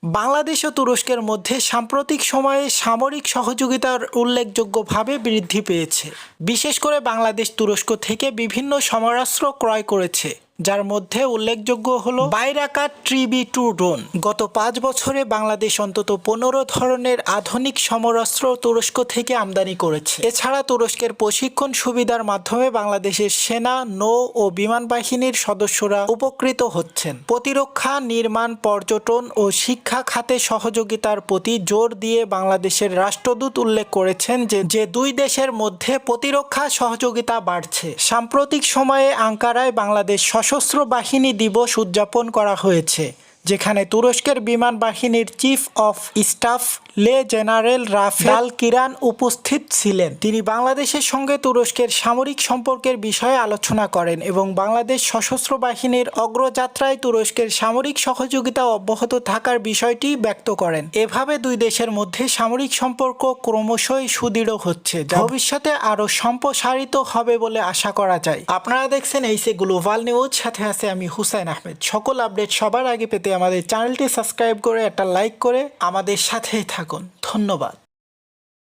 বাংলাদেশ ও তুরস্কের মধ্যে সাম্প্রতিক সময়ে সামরিক সহযোগিতার উল্লেখযোগ্যভাবে বৃদ্ধি পেয়েছে। বিশেষ করে বাংলাদেশ তুরস্ক থেকে বিভিন্ন সমরাস্ত্র ক্রয় করেছে, যার মধ্যে উল্লেখযোগ্য হলো বাইরাকার TB2 ড্রোন। গত ৫ বছরে বাংলাদেশ অন্তত ১৫ ধরনের আধুনিক সমরাস্ত্র তুরস্ক থেকে আমদানি করেছে। এছাড়া তুরস্কের প্রশিক্ষণ সুবিধার মাধ্যমে বাংলাদেশের সেনা, নৌ ও বিমান বাহিনীর সদস্যরা উপকৃত হচ্ছেন। প্রতিরক্ষা, নির্মাণ, পর্যটন ও শিক্ষা খাতে সহযোগিতার প্রতি জোর দিয়ে বাংলাদেশের রাষ্ট্রদূত উল্লেখ করেছেন যে দুই দেশের মধ্যে প্রতিরক্ষা সহযোগিতা বাড়ছে। সাম্প্রতিক সময়ে আঙ্কারায় বাংলাদেশ সশস্ত্র বাহিনী দিবস উদযাপন করা হয়েছে, যেখানে তুরস্কের বিমান বাহিনীর চিফ অফ স্টাফ লে জেনারেল রাফাল কিরান উপস্থিত ছিলেন। তিনি বাংলাদেশের সঙ্গে তুরস্কের সামরিক সম্পর্কের বিষয়ে আলোচনা করেন এবং বাংলাদেশ সশস্ত্র বাহিনীর অগ্রযাত্রায় তুরস্কের সামরিক সহযোগিতা অব্যাহত থাকার বিষয়টি ব্যক্ত করেন। এভাবে দুই দেশের মধ্যে সামরিক সম্পর্ক ক্রমশই সুদৃঢ় হচ্ছে, যা ভবিষ্যতে আরও সম্প্রসারিত হবে বলে আশা করা যায়। আপনারা দেখছেন এইসে গ্লোবাল নিউজ, সাথে আছে আমি হুসাইন আহমেদ। সকল আপডেট সবার আগে পেতে আমাদের চ্যানেলটি সাবস্ক্রাইব করে একটা লাইক করে আমাদের সাথেই থাকুন। ধন্যবাদ।